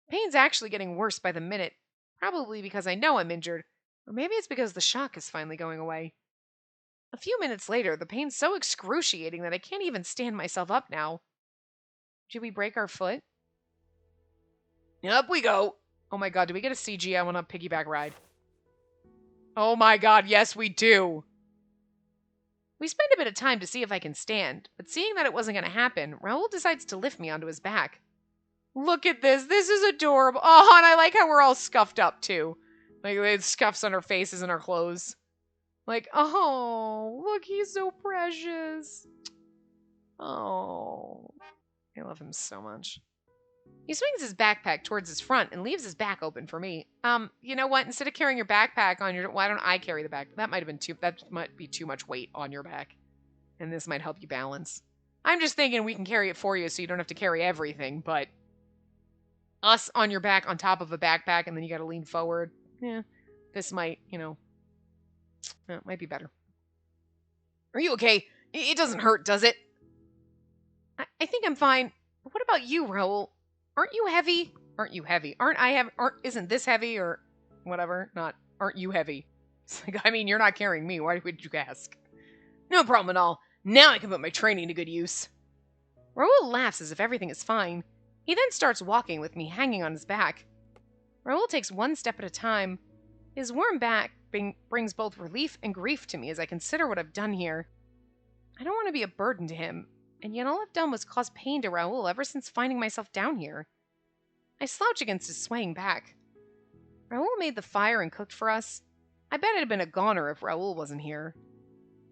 Pain's actually getting worse by the minute, probably because I know I'm injured, or maybe it's because the shock is finally going away. A few minutes later, the pain's so excruciating that I can't even stand myself up now. Did we break our foot? Up we go. Oh my god, do we get a CG? I want a piggyback ride. Oh my god, yes we do. We spend a bit of time to see if I can stand, but seeing that it wasn't going to happen, Raul decides to lift me onto his back. Look at this. This is adorable. Oh, and I like how we're all scuffed up too. Like, we have scuffs on our faces and our clothes. Like, oh, look, he's so precious. Oh, I love him so much. He swings his backpack towards his front and leaves his back open for me. You know what? Instead of carrying your backpack on your, why don't I carry the back? That might be too much weight on your back. And this might help you balance. I'm just thinking we can carry it for you so you don't have to carry everything, but us on your back on top of a backpack and then you got to lean forward. Yeah, this might, it might be better. Are you okay? It doesn't hurt, does it? I think I'm fine. What about you, Raul? Aren't you heavy? Aren't you heavy? Isn't this heavy or whatever? Aren't you heavy? It's like, I mean, you're not carrying me. Why would you ask? No problem at all. Now I can put my training to good use. Raul laughs as if everything is fine. He then starts walking with me hanging on his back. Raul takes one step at a time. His warm back brings both relief and grief to me as I consider what I've done here. I don't want to be a burden to him, and yet all I've done was cause pain to Raul ever since finding myself down here. I slouch against his swaying back. Raul made the fire and cooked for us. I bet it'd have been a goner if Raul wasn't here.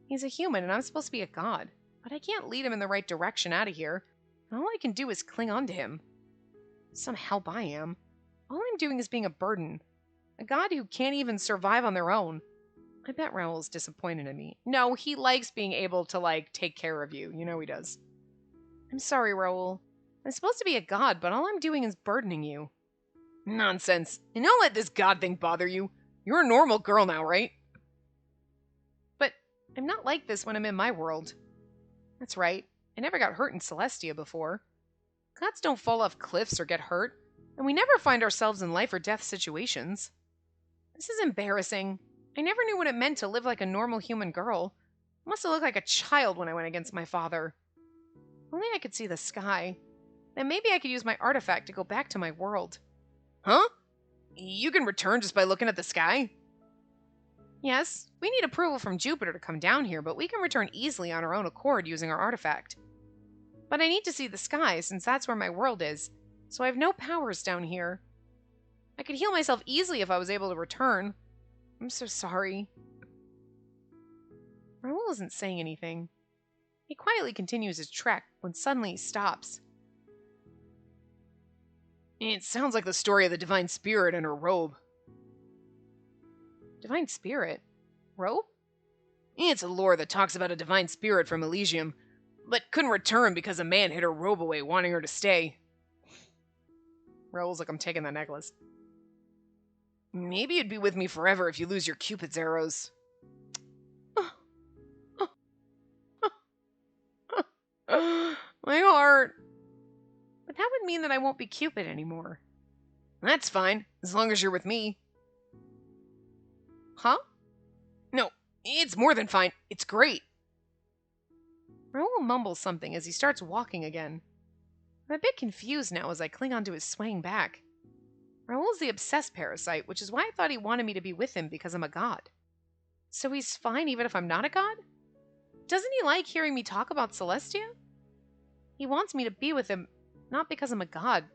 He's a human and I'm supposed to be a god, but I can't lead him in the right direction out of here, and all I can do is cling on to him. Some help I am. All I'm doing is being a burden. A god who can't even survive on their own. I bet Raul's disappointed in me. No, he likes being able to, take care of you. You know he does. I'm sorry, Raul. I'm supposed to be a god, but all I'm doing is burdening you. Nonsense. And don't let this god thing bother you. You're a normal girl now, right? But I'm not like this when I'm in my world. That's right. I never got hurt in Celestia before. Gods don't fall off cliffs or get hurt, and we never find ourselves in life or death situations. This is embarrassing. I never knew what it meant to live like a normal human girl. I must have looked like a child when I went against my father. Only I could see the sky. Then maybe I could use my artifact to go back to my world. Huh? You can return just by looking at the sky? Yes, we need approval from Jupiter to come down here, but we can return easily on our own accord using our artifact. But I need to see the sky, since that's where my world is, so I have no powers down here. I could heal myself easily if I was able to return. I'm so sorry. Raoul isn't saying anything. He quietly continues his trek when suddenly he stops. It sounds like the story of the Divine Spirit and her robe. Divine Spirit? Robe? It's a lore that talks about a Divine Spirit from Elysium, but couldn't return because a man hid her robe away, wanting her to stay. Raoul's like, I'm taking that necklace. Maybe you'd be with me forever if you lose your Cupid's arrows. My heart. But that would mean that I won't be Cupid anymore. That's fine, as long as you're with me. Huh? No, it's more than fine. It's great. Raoul mumbles something as he starts walking again. I'm a bit confused now as I cling onto his swaying back. Raoul's the obsessed parasite, which is why I thought he wanted me to be with him because I'm a god. So he's fine even if I'm not a god? Doesn't he like hearing me talk about Celestia? He wants me to be with him, not because I'm a god,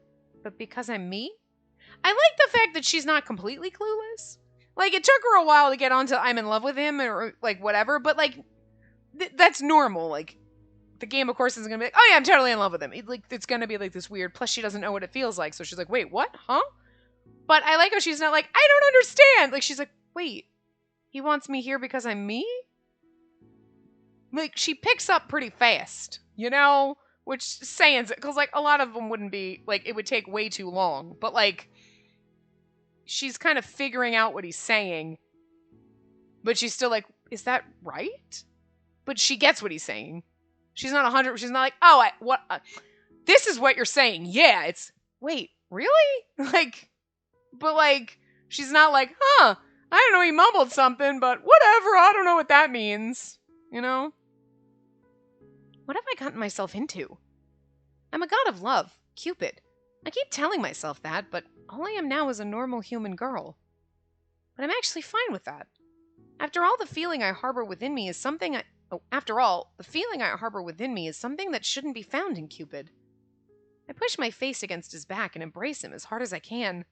but because I'm me? I like the fact that she's not completely clueless. Like, it took her a while to get onto I'm in love with him or, like, whatever, but, like, that's normal. Like, the game, of course, isn't going to be like, oh, yeah, I'm totally in love with him. It's going to be, like, this weird, plus she doesn't know what it feels like, so she's like, wait, what? Huh? But I like how she's not like, I don't understand. Like, she's like, wait, he wants me here because I'm me? Like, she picks up pretty fast, you know? Which, saying it, because, like, a lot of them wouldn't be, like, it would take way too long. But, like, she's kind of figuring out what he's saying. But she's still like, is that right? But she gets what he's saying. She's not 100, she's not like, oh, this is what you're saying. Yeah, it's, wait, really? Like, but, like, she's not like, huh, I don't know, he mumbled something, but whatever, I don't know what that means. You know? What have I gotten myself into? I'm a god of love, Cupid. I keep telling myself that, but all I am now is a normal human girl. But I'm actually fine with that. After all, the feeling I harbor within me is something that shouldn't be found in Cupid. I push my face against his back and embrace him as hard as I can.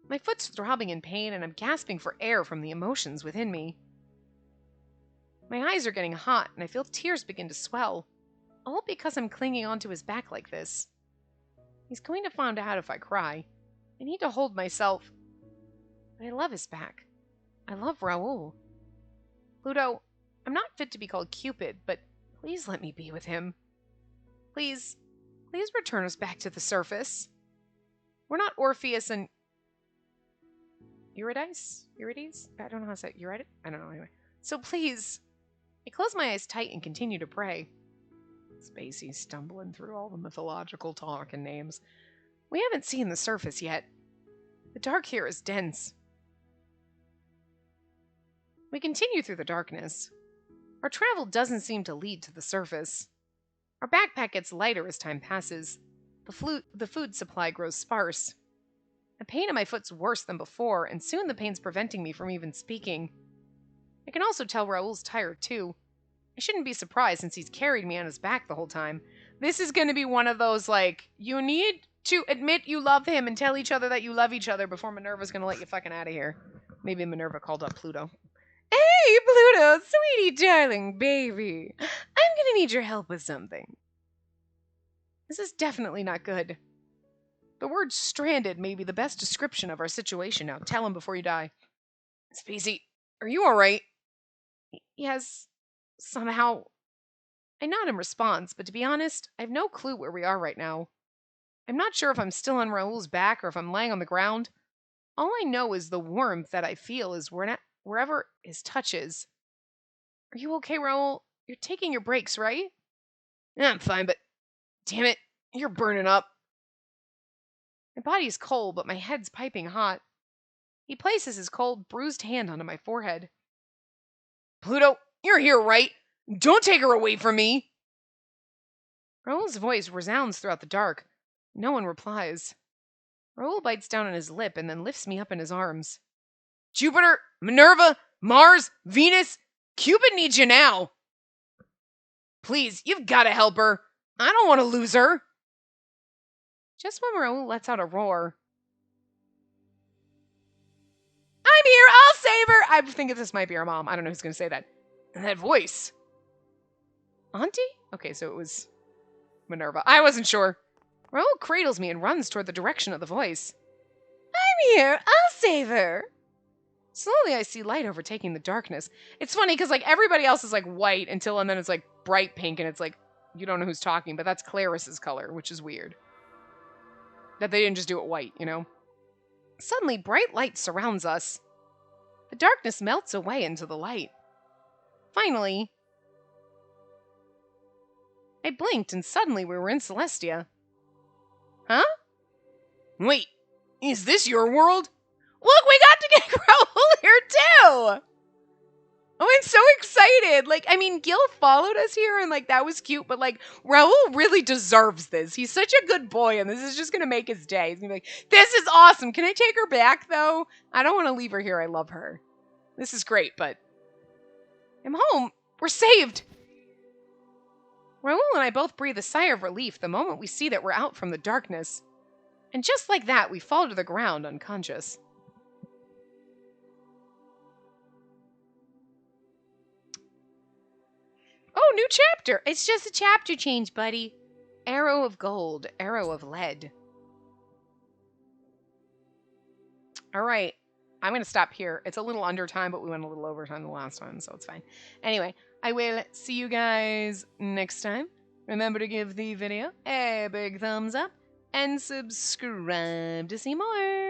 My foot's throbbing in pain, and I'm gasping for air from the emotions within me. My eyes are getting hot, and I feel tears begin to swell, all because I'm clinging onto his back like this. He's going to find out if I cry. I need to hold myself. But I love his back. I love Raoul. Pluto, I'm not fit to be called Cupid, but please let me be with him. Please return us back to the surface. We're not Orpheus and Eurydice? I don't know how to say it. Eurydice? I don't know, anyway. So please. I close my eyes tight and continue to pray. Spacey stumbling through all the mythological talk and names. We haven't seen the surface yet. The dark here is dense. We continue through the darkness. Our travel doesn't seem to lead to the surface. Our backpack gets lighter as time passes. The food supply grows sparse. The pain in my foot's worse than before, and soon the pain's preventing me from even speaking. I can also tell Raoul's tired, too. I shouldn't be surprised since he's carried me on his back the whole time. This is going to be one of those, like, you need to admit you love him and tell each other that you love each other before Minerva's going to let you fucking out of here. Maybe Minerva called up Pluto. Hey, Pluto, sweetie, darling, baby. I'm going to need your help with something. This is definitely not good. The word stranded may be the best description of our situation now. Tell him before you die. Spacey, are you alright? Yes, somehow. I nod in response, but to be honest, I have no clue where we are right now. I'm not sure if I'm still on Raoul's back or if I'm laying on the ground. All I know is the warmth that I feel is wherever his touch is. Are you okay, Raoul? You're taking your breaks, right? Yeah, I'm fine, but damn it, you're burning up. My body's cold, but my head's piping hot. He places his cold, bruised hand onto my forehead. Pluto, you're here, right? Don't take her away from me! Raoul's voice resounds throughout the dark. No one replies. Raoul bites down on his lip and then lifts me up in his arms. Jupiter, Minerva, Mars, Venus. Cupid needs you now. Please, you've got to help her. I don't want to lose her. Just when Raoul lets out a roar. I'm here, I'll save her. I think this might be her mom. I don't know who's going to say that. And that voice. Auntie? Okay, so it was Minerva. I wasn't sure. Raoul cradles me and runs toward the direction of the voice. I'm here, I'll save her. Slowly, I see light overtaking the darkness. It's funny because, like, everybody else is, like, white and then it's, like, bright pink, and it's, like, you don't know who's talking, but that's Claris's color, which is weird. That they didn't just do it white, you know? Suddenly, bright light surrounds us. The darkness melts away into the light. Finally, I blinked, and suddenly we were in Celestia. Huh? Wait, is this your world? Look, we got to get Raoul here, too! Oh, I'm so excited! Like, I mean, Gil followed us here, and, like, that was cute, but, like, Raoul really deserves this. He's such a good boy, and this is just gonna make his day. He's gonna be like, this is awesome! Can I take her back, though? I don't want to leave her here. I love her. This is great, but I'm home. We're saved! Raoul and I both breathe a sigh of relief the moment we see that we're out from the darkness. And just like that, we fall to the ground unconscious. Oh, new chapter. It's just a chapter change, buddy. Arrow of gold, arrow of lead. All right. I'm going to stop here. It's a little under time, but we went a little over time the last time, so it's fine. Anyway, I will see you guys next time. Remember to give the video a big thumbs up and subscribe to see more.